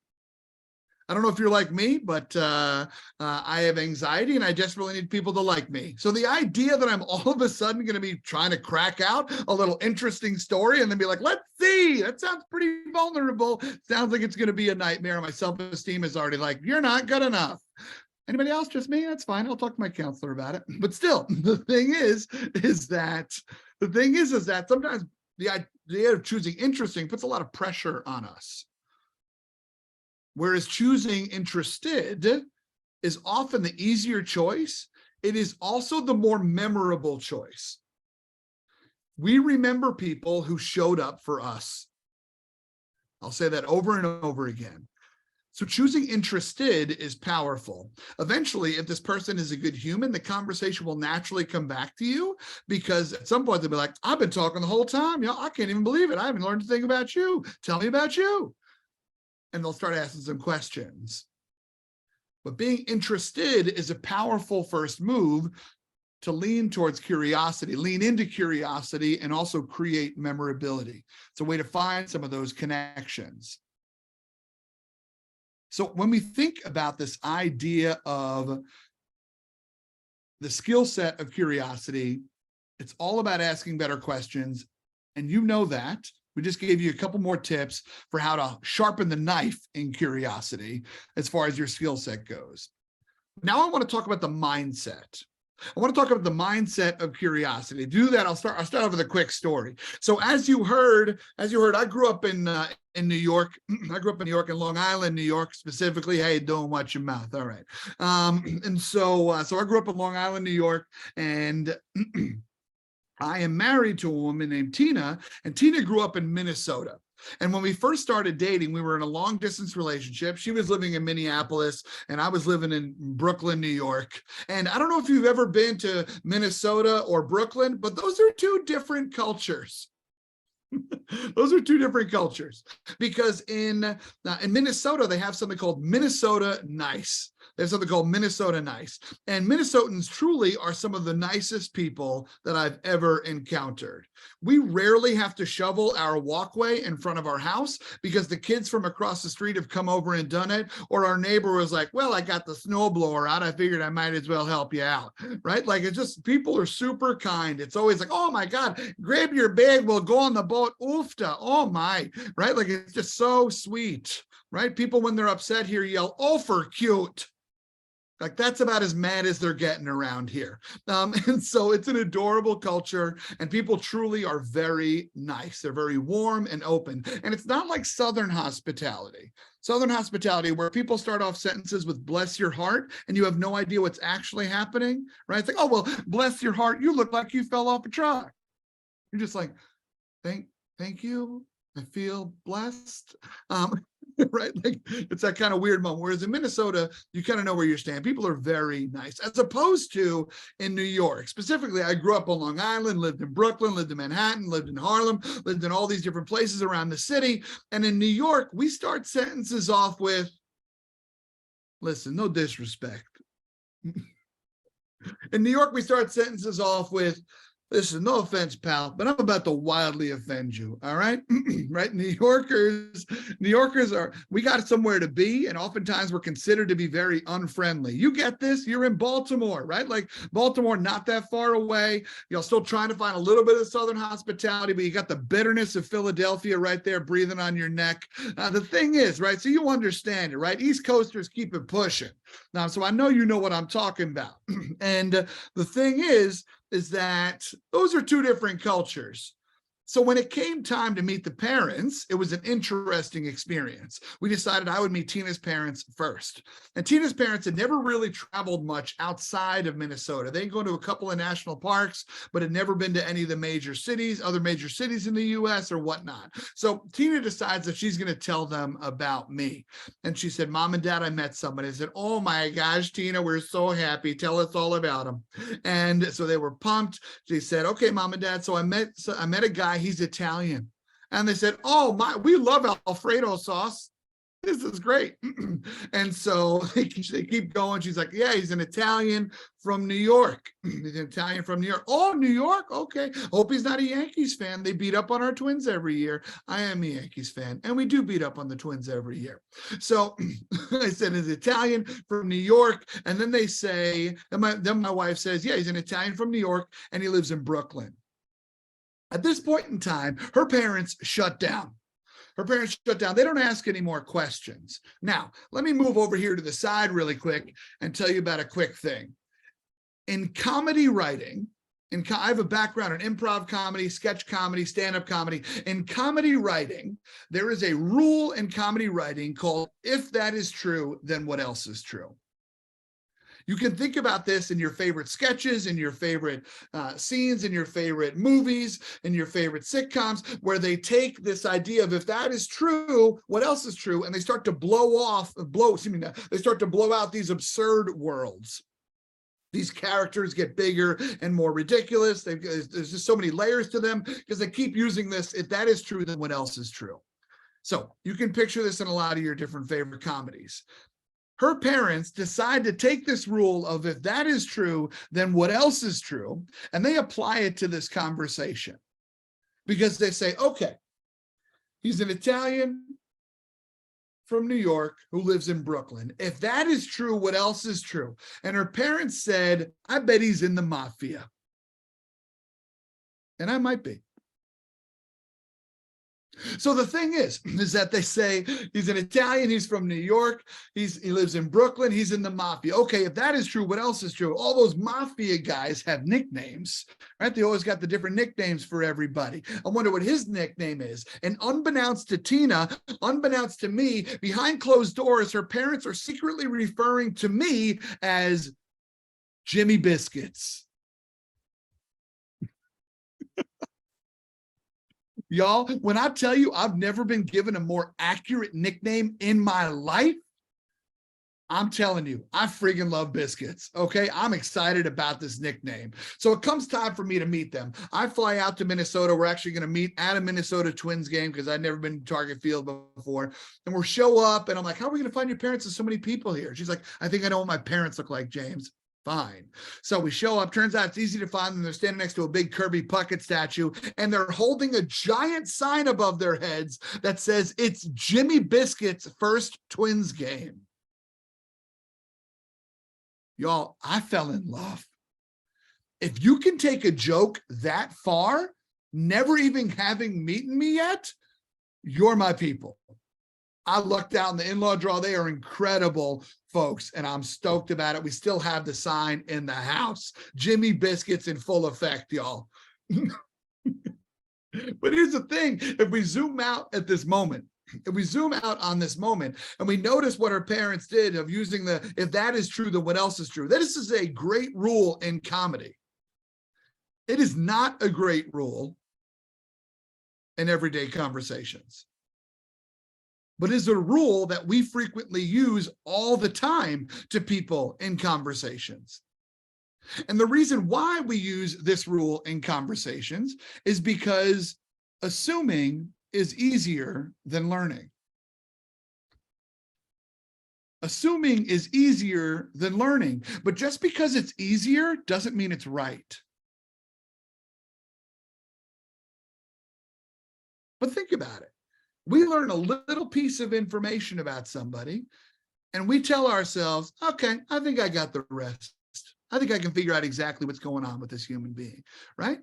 I don't know if you're like me, but I have anxiety and I desperately need people to like me. So the idea that I'm all of a sudden going to be trying to crack out a little interesting story and then be like, let's see, that sounds pretty vulnerable. Sounds like it's going to be a nightmare. My self-esteem is already like, you're not good enough. Anybody else? Just me? That's fine. I'll talk to my counselor about it. But still, the thing is that sometimes the idea of choosing interesting puts a lot of pressure on us. Whereas choosing interested is often the easier choice. It is also the more memorable choice. We remember people who showed up for us. I'll say that over and over again. So choosing interested is powerful. Eventually, if this person is a good human, the conversation will naturally come back to you because at some point they'll be like, I've been talking the whole time. I can't even believe it. I haven't learned a thing about you. Tell me about you. And they'll start asking some questions. But being interested is a powerful first move to lean towards curiosity, lean into curiosity, and also create memorability. It's a way to find some of those connections. So when we think about this idea of the skill set of curiosity, it's all about asking better questions. And you know that. We just gave you a couple more tips for how to sharpen the knife in curiosity as far as your skill set goes. Now I want to talk about the mindset. I want to talk about the mindset of curiosity. To do that, I'll start off with a quick story. So as you heard, I grew up in New York. I grew up in New York, in Long Island, New York specifically. How you doing? Watch your mouth. All right. And so I grew up in Long Island, New York, and I am married to a woman named Tina, and Tina grew up in Minnesota. And when we first started dating, we were in a long distance relationship. She was living in Minneapolis and I was living in Brooklyn, New York. And I don't know if you've ever been to Minnesota or Brooklyn, but those are two different cultures. Those are two different cultures, because in Minnesota, they have something called Minnesota Nice. They have something called Minnesota Nice. And Minnesotans truly are some of the nicest people that I've ever encountered. We rarely have to shovel our walkway in front of our house because the kids from across the street have come over and done it. Or our neighbor was like, well, I got the snowblower out. I figured I might as well help you out, right? Like, it's just, people are super kind. It's always like, oh my God, grab your bag, we'll go on the boat. Oofta, oh my, right? Like, it's just so sweet, right? People, when they're upset here, yell, oh, for cute. Like, that's about as mad as they're getting around here. And so it's an adorable culture, and people truly are very nice. They're very warm and open. And it's not like Southern hospitality. Southern hospitality, where people start off sentences with bless your heart, and you have no idea what's actually happening, right? It's like, oh, well, bless your heart, you look like you fell off a truck. You're just like, thank you. I feel blessed. Right? Like, it's that kind of weird moment. Whereas in Minnesota, you kind of know where you're standing. People are very nice, as opposed to in New York. Specifically, I grew up on Long Island, lived in Brooklyn, lived in Manhattan, lived in Harlem, lived in all these different places around the city. And in New York, we start sentences off with, listen, no disrespect. In New York, we start sentences off with, listen, no offense, pal, but I'm about to wildly offend you. All right. Right. New Yorkers are, we got somewhere to be. And oftentimes we're considered to be very unfriendly. You get this? You're in Baltimore, right? Like, Baltimore, not that far away. You're still trying to find a little bit of Southern hospitality, but you got the bitterness of Philadelphia right there breathing on your neck. The thing is, right? So you understand it, right? East Coasters keep it pushing. Now, so I know you know what I'm talking about. And the thing is that those are two different cultures. So when it came time to meet the parents, it was an interesting experience. We decided I would meet Tina's parents first. And Tina's parents had never really traveled much outside of Minnesota. They'd go to a couple of national parks, but had never been to any of the major cities, other major cities in the US or whatnot. So Tina decides that she's going to tell them about me. And she said, Mom and Dad, I met somebody. I said, oh my gosh, Tina, we're so happy. Tell us all about him. And so they were pumped. She said, okay, Mom and Dad. So I met a guy. He's Italian. And they said, oh my, we love Alfredo sauce. This is great. And so they keep going. She's like, yeah, he's an Italian from New York. He's an Italian from New York. Oh, New York. Okay. Hope he's not a Yankees fan. They beat up on our Twins every year. I am a Yankees fan, and we do beat up on the Twins every year. So I said, he's Italian from New York. And then they say, then my wife says, yeah, he's an Italian from New York, and he lives in Brooklyn. At this point in time, her parents shut down. Her parents shut down. They don't ask any more questions. Now, let me move over here to the side really quick and tell you about a quick thing. In comedy writing, I have a background in improv comedy, sketch comedy, stand-up comedy. In comedy writing, there is a rule in comedy writing called, if that is true, then what else is true? You can think about this in your favorite sketches, in your favorite scenes, in your favorite movies, in your favorite sitcoms, where they take this idea of, if that is true, what else is true? And they start to they start to blow out these absurd worlds. These characters get bigger and more ridiculous. There's just so many layers to them because they keep using this. If that is true, then what else is true? So you can picture this in a lot of your different favorite comedies. her parents decide to take this rule of if that is true, then what else is true? And they apply it to this conversation because they say, okay, he's an Italian from New York who lives in Brooklyn. If that is true, what else is true? And her parents said, I bet he's in the mafia. And I might be. So the thing is that they say he's an Italian, he's from New York, he lives in Brooklyn, he's in the mafia. Okay, if that is true, what else is true? All those mafia guys have nicknames, right? They always got the different nicknames for everybody. I wonder what his nickname is. And unbeknownst to Tina, unbeknownst to me, behind closed doors, her parents are secretly referring to me as Jimmy Biscuits. Y'all, when I tell you I've never been given a more accurate nickname in my life, I'm telling you, I friggin' love biscuits, okay? I'm excited about this nickname. So it comes time for me to meet them. I fly out to Minnesota. We're actually going to meet at a Minnesota Twins game because I'd never been to Target Field before. And we'll show up, and I'm like, how are we going to find your parents? There's so many people here. She's like, I think I know what my parents look like, James. Fine. So we show up. Turns out it's easy to find them. They're standing next to a big Kirby Puckett statue, and they're holding a giant sign above their heads that says it's Jimmy Biscuit's first Twins game. Y'all, I fell in love. If you can take a joke that far, never even having meeting me yet, you're my people. I lucked out in the in-law draw. They are incredible folks, and I'm stoked about it. We still have the sign in the house. Jimmy Biscuits in full effect, y'all. But here's the thing. If we zoom out at this moment, if we zoom out on this moment and we notice what her parents did of using the, if that is true, then what else is true? This is a great rule in comedy. It is not a great rule in everyday conversations, but is a rule that we frequently use all the time to people in conversations. And the reason why we use this rule in conversations is because assuming is easier than learning. Assuming is easier than learning, but just because it's easier doesn't mean it's right. But think about it. We learn a little piece of information about somebody, and we tell ourselves, okay, I think I got the rest. I think I can figure out exactly what's going on with this human being, right?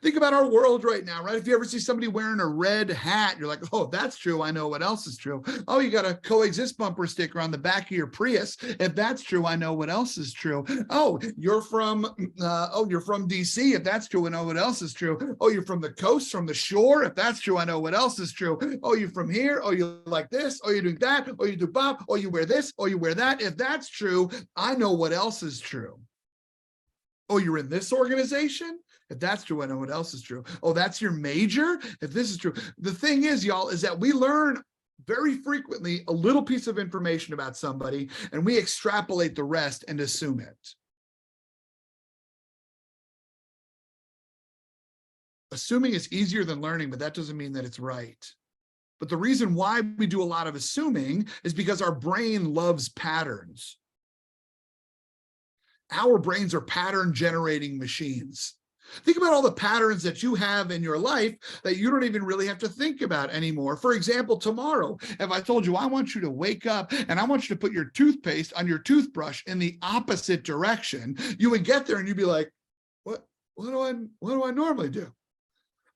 Think about our world right now, right? If you ever see somebody wearing a red hat, you're like, oh, that's true. I know what else is true. Oh, you got a coexist bumper sticker on the back of your Prius. If that's true, I know what else is true. Oh, you're from DC. If that's true, I know what else is true. Oh, you're from the coast, from the shore. If that's true, I know what else is true. Oh, you're from here. Oh, you like this. Oh, you do that. Oh, you do Bob. Oh, you wear this. Oh, you wear that. If that's true, I know what else is true. Oh, you're in this organization? If that's true, I know what else is true. Oh, that's your major? If this is true. The thing is, y'all, is that we learn very frequently a little piece of information about somebody, and we extrapolate the rest and assume it. Assuming is easier than learning, but that doesn't mean that it's right. But the reason why we do a lot of assuming is because our brain loves patterns. Our brains are pattern generating machines. Think about all the patterns that you have in your life that you don't even really have to think about anymore. For example, tomorrow, if I told you, I want you to wake up and I want you to put your toothpaste on your toothbrush in the opposite direction, you would get there and you'd be like, what do I normally do?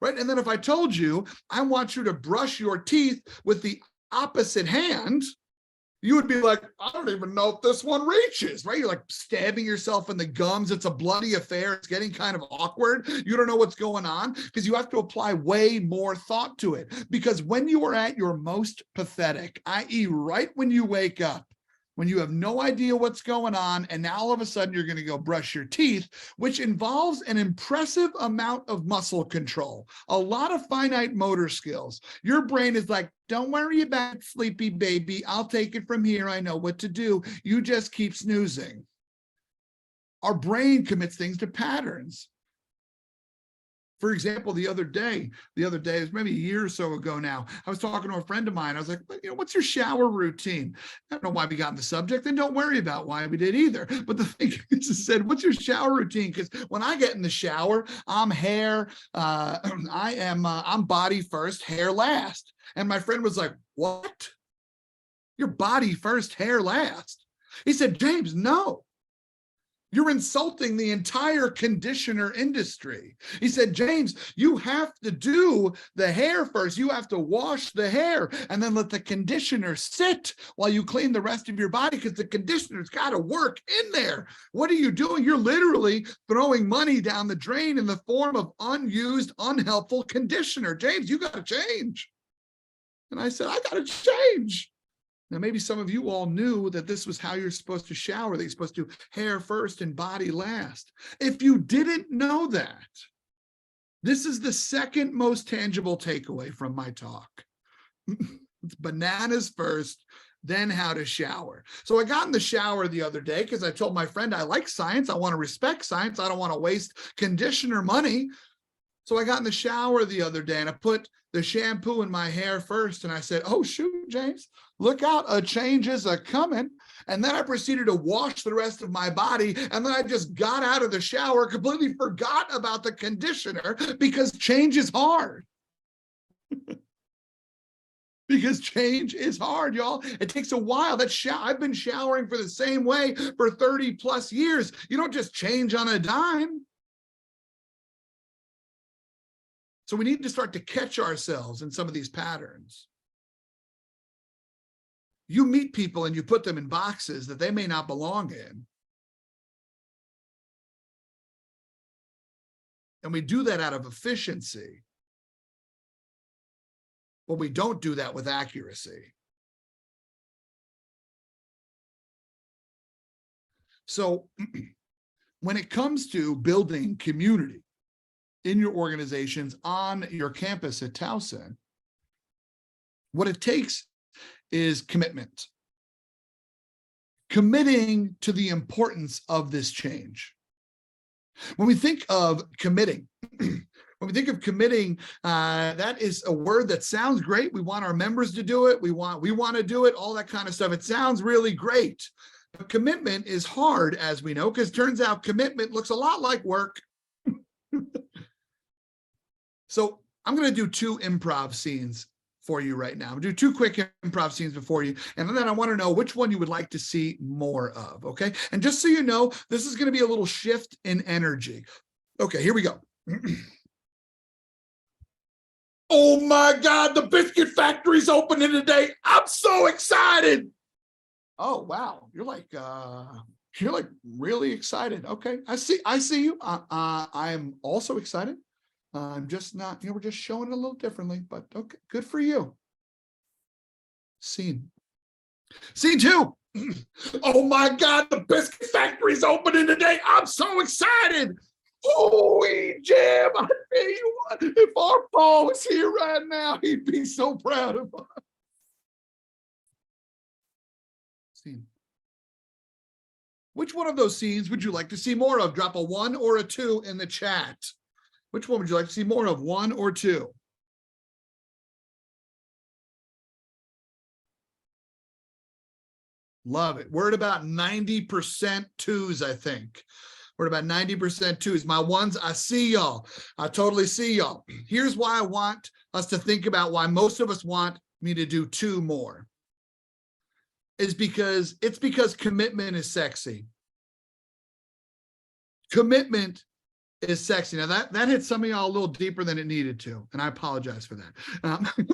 Right? And then if I told you, I want you to brush your teeth with the opposite hand, you would be like, I don't even know if this one reaches, right? You're like stabbing yourself in the gums. It's a bloody affair. It's getting kind of awkward. You don't know what's going on because you have to apply way more thought to it. Because when you are at your most pathetic, i.e. right when you wake up, when you have no idea what's going on, and now all of a sudden you're going to go brush your teeth, which involves an impressive amount of muscle control, a lot of finite motor skills. Your brain is like, don't worry about it, sleepy baby. I'll take it from here. I know what to do. You just keep snoozing. Our brain commits things to patterns. For example, the other day, it was maybe a year or so ago now, I was talking to a friend of mine. I was like, what's your shower routine? I don't know why we got in the subject, and don't worry about why we did either. But the thing is, I said, what's your shower routine? Because when I get in the shower, I'm body first, hair last. And my friend was like, what? Your body first, hair last? He said, James, no. You're insulting the entire conditioner industry. He said, James, you have to do the hair first. You have to wash the hair and then let the conditioner sit while you clean the rest of your body, because the conditioner's got to work in there. What are you doing? You're literally throwing money down the drain in the form of unused, unhelpful conditioner. James, you got to change. And I said, I got to change. Now, maybe some of you all knew that this was how you're supposed to shower, that you're supposed to hair first and body last. If you didn't know that, this is the second most tangible takeaway from my talk. It's bananas first, then how to shower. So I got in the shower the other day because I told my friend I like science. I want to respect science. I don't want to waste conditioner money. So I got in the shower the other day and I put the shampoo in my hair first. And I said, oh, shoot, James, look out, a change is a-coming. And then I proceeded to wash the rest of my body. And then I just got out of the shower, completely forgot about the conditioner, because change is hard. Because change is hard, y'all. It takes a while. I've been showering for the same way for 30 plus years. You don't just change on a dime. So we need to start to catch ourselves in some of these patterns. You meet people and you put them in boxes that they may not belong in. And we do that out of efficiency. But we don't do that with accuracy. So when it comes to building community in your organizations, on your campus at Towson, what it takes is commitment. Committing to the importance of this change. When we think of committing, that is a word that sounds great. We want our members to do it. We want to do it, all that kind of stuff. It sounds really great. But commitment is hard, as we know, because it turns out commitment looks a lot like work. So I'm going to do two improv scenes for you right now. I'm going to do two quick improv scenes before you. And then I want to know which one you would like to see more of. Okay. And just so you know, this is going to be a little shift in energy. Okay, here we go. Oh my God, the biscuit factory's opening today. I'm so excited. Oh, wow. You're like really excited. Okay. I see you. I'm also excited. I'm just not, we're just showing it a little differently, but okay, good for you. Scene two. Oh my God, the biscuit factory's opening today. I'm so excited. Holy Jim, I tell you what, if our Paul was here right now, he'd be so proud of us. Scene. Which one of those scenes would you like to see more of? Drop a 1 or a 2 in the chat. Which one would you like to see more of, 1 or 2? Love it. We're at about 90% 2s, I think. We're at about 90% 2s. My 1s, I see y'all. I totally see y'all. Here's why I want us to think about why most of us want me to do 2 more. It's because commitment is sexy. Commitment is sexy. Now that hit some of y'all a little deeper than it needed to, and I apologize for that.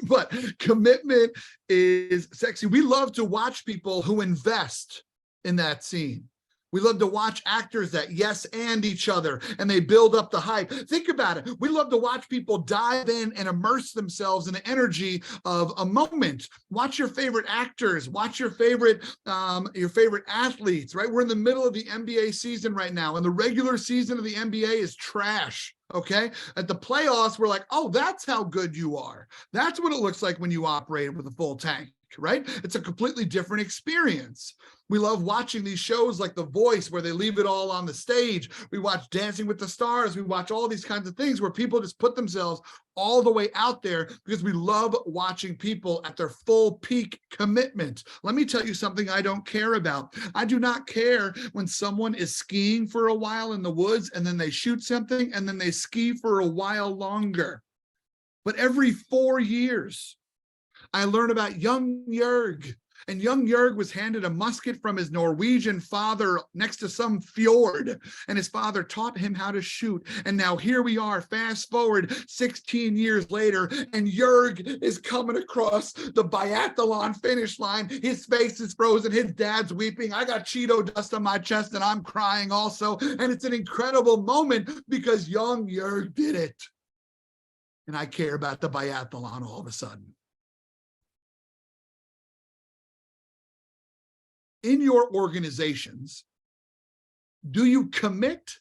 But commitment is sexy. We love to watch people who invest in that scene. We love to watch actors that yes and each other, and they build up the hype. Think about it. We love to watch people dive in and immerse themselves in the energy of a moment. Watch your favorite actors. Watch your favorite athletes, right? We're in the middle of the NBA season right now, and the regular season of the NBA is trash. Okay. At the playoffs, we're like, oh, that's how good you are. That's what it looks like when you operate with a full tank. right? It's a completely different experience. We love watching these shows like The Voice, where they leave it all on the stage. We watch Dancing with the Stars. We watch all these kinds of things where people just put themselves all the way out there because we love watching people at their full peak commitment. Let me tell you something I don't care about. I do not care when someone is skiing for a while in the woods and then they shoot something and then they ski for a while longer. But every 4 years, I learn about young Jörg. And young Jörg was handed a musket from his Norwegian father next to some fjord. And his father taught him how to shoot. And now here we are, fast forward 16 years later, and Jörg is coming across the biathlon finish line. His face is frozen. His dad's weeping. I got Cheeto dust on my chest and I'm crying also. And it's an incredible moment because young Jörg did it. And I care about the biathlon all of a sudden. In your organizations, do you commit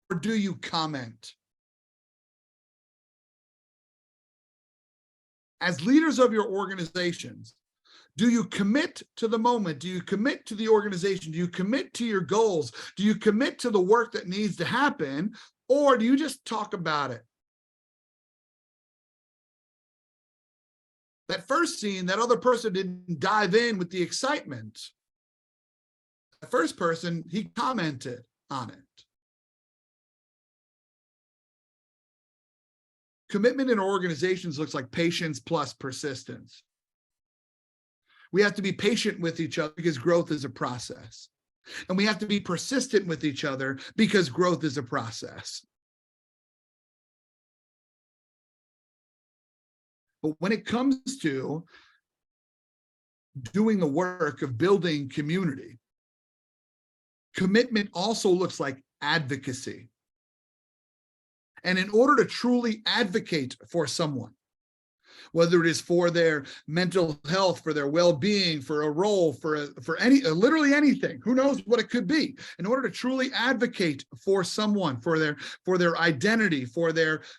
or do you comment? As leaders of your organizations, do you commit to the moment? Do you commit to the organization? Do you commit to your goals? Do you commit to the work that needs to happen? Or do you just talk about it? That first scene, that other person didn't dive in with the excitement. The first person, he commented on it. Commitment in organizations looks like patience plus persistence. We have to be patient with each other because growth is a process. And we have to be persistent with each other because growth is a process. But when it comes to doing the work of building community, commitment also looks like advocacy. And in order to truly advocate for someone, whether it is for their mental health, for their well-being, for a role, for literally anything, who knows what it could be. In order to truly advocate for someone, for their identity, for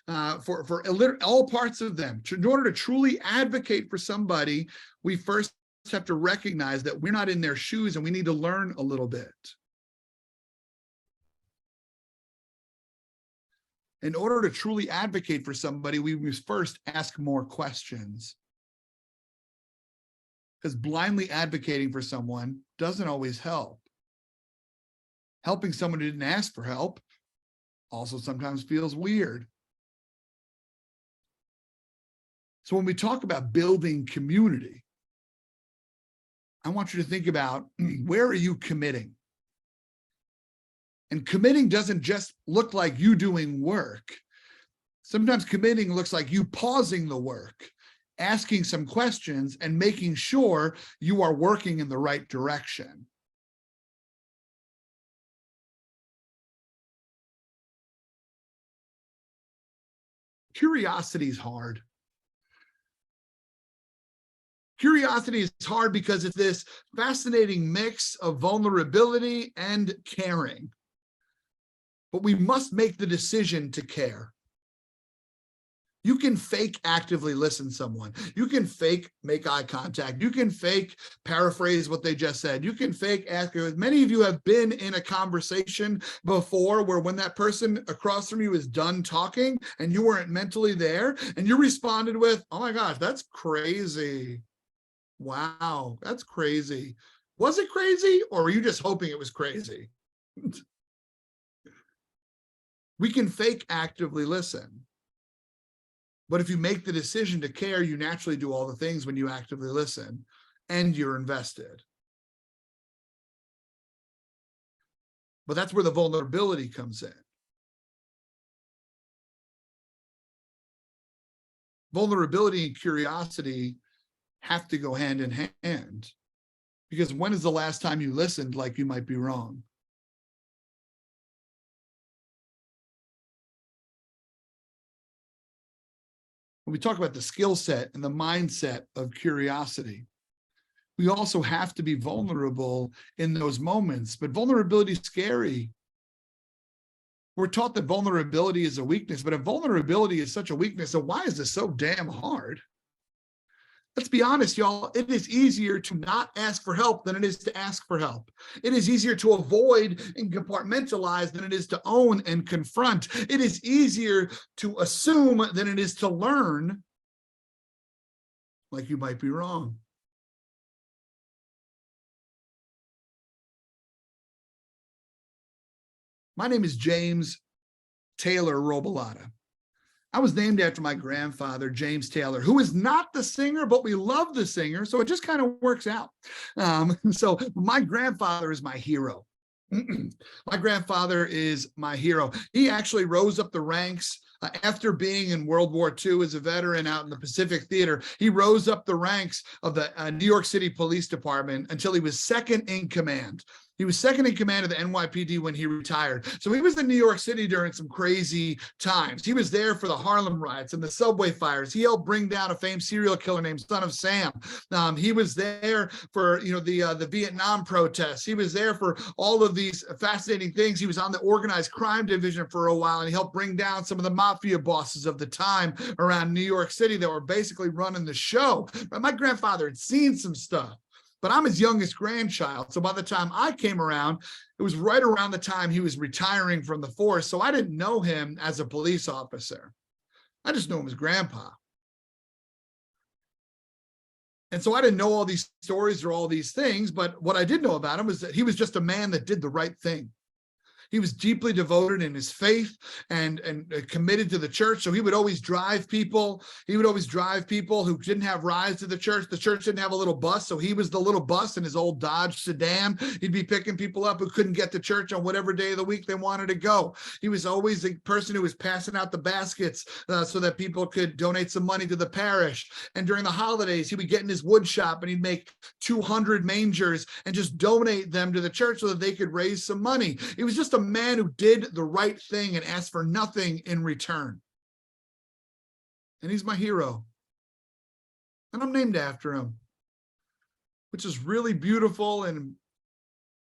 all parts of them, in order to truly advocate for somebody, we first have to recognize that we're not in their shoes and we need to learn a little bit. In order to truly advocate for somebody, we must first ask more questions. Because blindly advocating for someone doesn't always help. Helping someone who didn't ask for help also sometimes feels weird. So when we talk about building community, I want you to think about, where are you committing? And committing doesn't just look like you doing work. Sometimes committing looks like you pausing the work, asking some questions, and making sure you are working in the right direction. Curiosity is hard. Curiosity is hard because it's this fascinating mix of vulnerability and caring. But we must make the decision to care. You can fake actively listen to someone. You can fake make eye contact. You can fake paraphrase what they just said. You can fake ask. Many of you have been in a conversation before where when that person across from you is done talking and you weren't mentally there and you responded with, "Oh my gosh, that's crazy. Wow, that's crazy." Was it crazy or were you just hoping it was crazy? We can fake actively listen. But if you make the decision to care, you naturally do all the things when you actively listen and you're invested. But that's where the vulnerability comes in. Vulnerability and curiosity have to go hand in hand. Because when is the last time you listened like you might be wrong? When we talk about the skill set and the mindset of curiosity, we also have to be vulnerable in those moments. But vulnerability is scary. We're taught that vulnerability is a weakness, but if vulnerability is such a weakness, then why is this so damn hard? Let's be honest, y'all. It is easier to not ask for help than it is to ask for help. It is easier to avoid and compartmentalize than it is to own and confront. It is easier to assume than it is to learn, like you might be wrong. My name is James Taylor Robilotta. I was named after my grandfather, James Taylor, who is not the singer, but we love the singer, so it just kind of works out. So my grandfather is my hero. My grandfather is my hero. He actually rose up the ranks after being in World War II as a veteran out in the Pacific Theater. He rose up the ranks of the New York City Police Department until he was second in command. He was second in command of the NYPD when he retired. So he was in New York City during some crazy times. He was there for the Harlem riots and the subway fires. He helped bring down a famed serial killer named Son of Sam. He was there for the Vietnam protests. He was there for all of these fascinating things. He was on the organized crime division for a while, and he helped bring down some of the mafia bosses of the time around New York City that were basically running the show. But my grandfather had seen some stuff. But I'm his youngest grandchild. So by the time I came around, it was right around the time he was retiring from the force. So I didn't know him as a police officer. I just knew him as grandpa. And so I didn't know all these stories or all these things. But what I did know about him was that he was just a man that did the right thing. He was deeply devoted in his faith and committed to the church. So he would always drive people. He would always drive people who didn't have rides to the church. The church didn't have a little bus. So he was the little bus in his old Dodge sedan. He'd be picking people up who couldn't get to church on whatever day of the week they wanted to go. He was always the person who was passing out the baskets so that people could donate some money to the parish. And during the holidays, he would get in his wood shop and he'd make 200 mangers and just donate them to the church so that they could raise some money. He was just a man who did the right thing and asked for nothing in return. And he's my hero. And I'm named after him, which is really beautiful and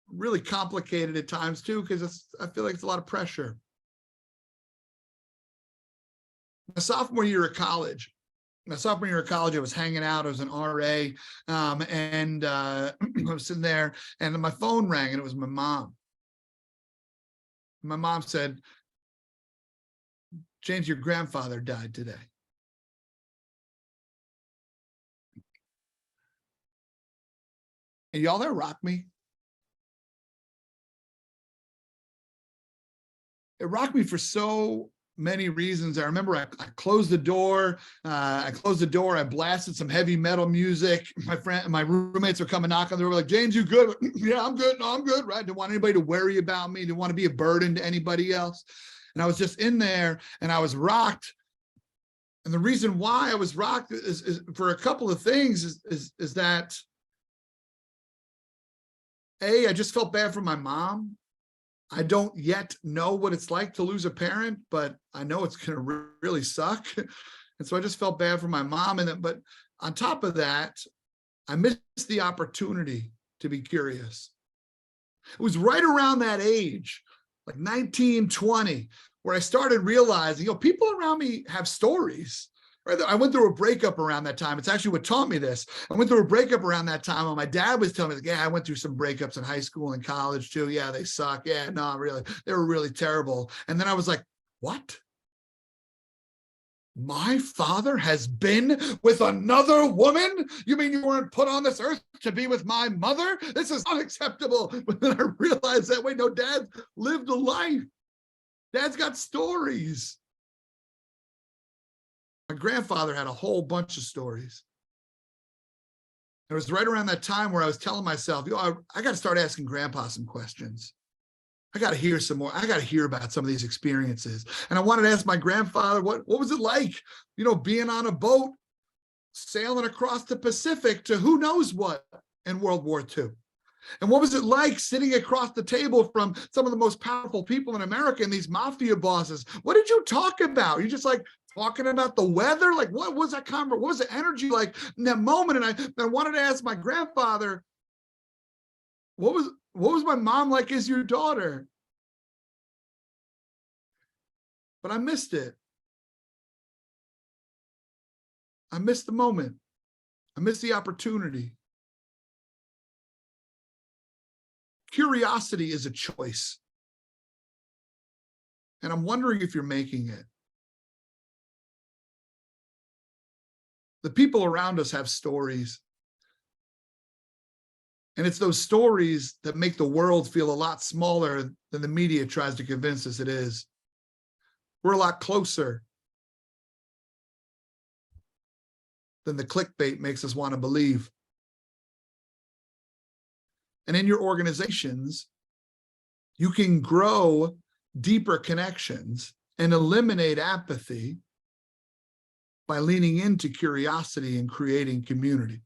really complicated at times too, because I feel like it's a lot of pressure. My sophomore year of college, I was hanging out. I was an RA, and I was sitting there, and my phone rang, and it was my mom. My mom said, "James, your grandfather died today." And y'all, that rocked me. It rocked me for so many reasons. I remember I closed the door. I blasted some heavy metal music. My roommates were coming knocking on the door, like, "James, you good?" "Yeah, I'm good." "No, I'm good." Right? Didn't want anybody to worry about me. Didn't want to be a burden to anybody else. And I was just in there, and I was rocked. And the reason why I was rocked is for a couple of things. Is that I just felt bad for my mom. I don't yet know what it's like to lose a parent, but I know it's going to really suck. And so I just felt bad for my mom. But on top of that, I missed the opportunity to be curious. It was right around that age, like 19, 20, where I started realizing, people around me have stories. Right? I went through a breakup around that time. It's actually what taught me this. I went through a breakup around that time, and my dad was telling me, like, "Yeah, I went through some breakups in high school and college too. Yeah, they suck. Yeah, no, really, they were really terrible." And then I was like, "What? My father has been with another woman? You mean you weren't put on this earth to be with my mother? This is unacceptable." But then I realized that, wait, no, Dad lived a life. Dad's got stories. My grandfather had a whole bunch of stories. It was right around that time where I was telling myself, I got to start asking Grandpa some questions. I got to hear some more. I got to hear about some of these experiences. And I wanted to ask my grandfather, what was it like, being on a boat, sailing across the Pacific to who knows what in World War II? And what was it like sitting across the table from some of the most powerful people in America and these mafia bosses? What did you talk about? You just like talking about the weather? Like, what was that what was the energy like in that moment? And I wanted to ask my grandfather, what was my mom like as your daughter? But I missed it. I missed the moment. I miss the opportunity. Curiosity is a choice. And I'm wondering if you're making it. The people around us have stories. And it's those stories that make the world feel a lot smaller than the media tries to convince us it is. We're a lot closer than the clickbait makes us want to believe. And in your organizations, you can grow deeper connections and eliminate apathy by leaning into curiosity and creating community.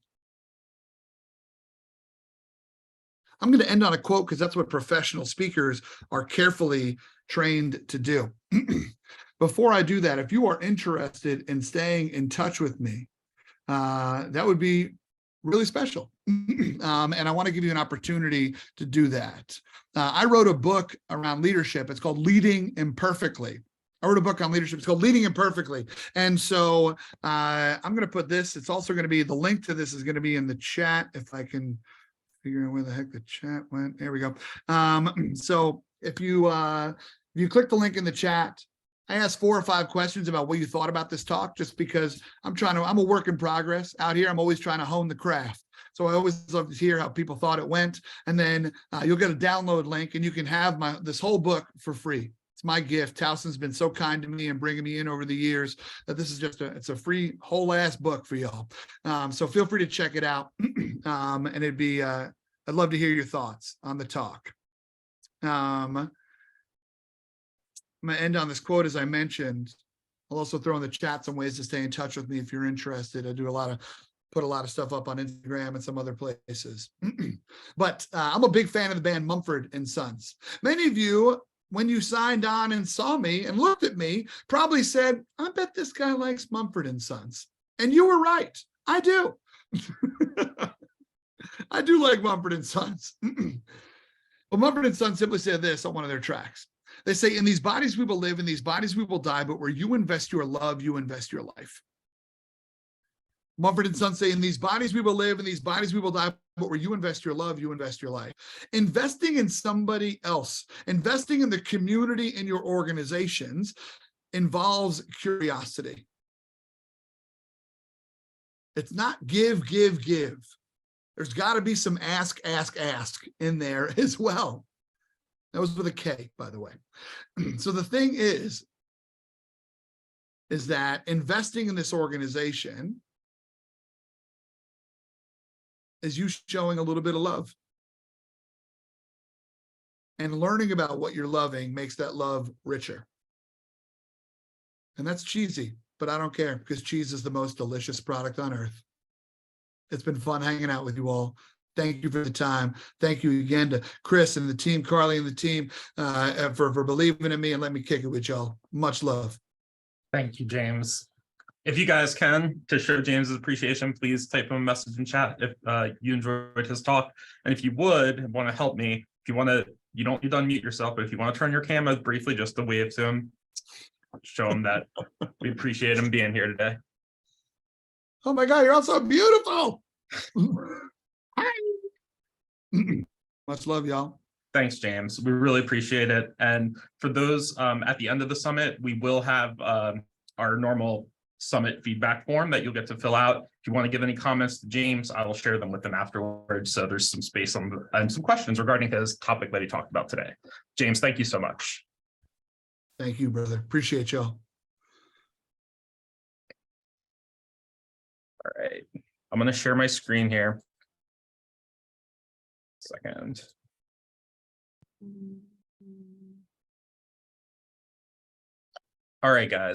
I'm going to end on a quote because that's what professional speakers are carefully trained to do. Before I do that, if you are interested in staying in touch with me, that would be really special. And I want to give you an opportunity to do that. I wrote a book around leadership. It's called Leading Imperfectly. I wrote a book on leadership. It's called Leading Imperfectly. And so I'm going to put this. It's also going to be, the link to this is going to be in the chat. If I can figure out where the heck the chat went. There we go. So if you click the link in the chat, I asked 4 or 5 questions about what you thought about this talk, just because I'm a work in progress out here. I'm always trying to hone the craft. So I always love to hear how people thought it went. And then you'll get a download link and you can have this whole book for free. It's my gift. Towson's been so kind to me and bringing me in over the years that this is it's a free whole ass book for y'all. So feel free to check it out. And it'd be, I'd love to hear your thoughts on the talk. I'm going to end on this quote, as I mentioned. I'll also throw in the chat some ways to stay in touch with me if you're interested. I do put a lot of stuff up on Instagram and some other places. But I'm a big fan of the band Mumford and Sons. Many of you, when you signed on and saw me and looked at me, probably said, I bet this guy likes Mumford and Sons. And you were right. I do. I do like Mumford and Sons. Well, Mumford and Sons simply said this on one of their tracks. They say, in these bodies we will live, in these bodies we will die, but where you invest your love, you invest your life. Mumford and Sons say, in these bodies we will live, in these bodies we will die, but where you invest your love, you invest your life. Investing in somebody else, investing in the community in your organizations involves curiosity. It's not give, give, give. There's got to be some ask, ask, ask in there as well. That was with a K, by the way. So the thing is that investing in this organization is you showing a little bit of love. And learning about what you're loving makes that love richer. And that's cheesy, but I don't care, because cheese is the most delicious product on earth. It's been fun hanging out with you all. Thank you for the time. Thank you again to Chris and the team, Carly and the team, for believing in me and letting me kick it with y'all. Much love. Thank you, James. If you guys can, to show James's appreciation, please type him a message in chat if you enjoyed his talk. And if you would want to help me, if you want to, you don't need to unmute yourself, but if you want to turn your camera briefly just to wave to him, show him that we appreciate him being here today. Oh my God, you're all so beautiful. Hi. Much love, y'all. Thanks, James. We really appreciate it. And for those at the end of the summit, we will have our normal summit feedback form that you'll get to fill out. If you want to give any comments to James, I will share them with him afterwards. So there's some space and some questions regarding his topic that he talked about today. James, thank you so much. Thank you, brother. Appreciate y'all. All right. I'm going to share my screen here. Second. All right, guys.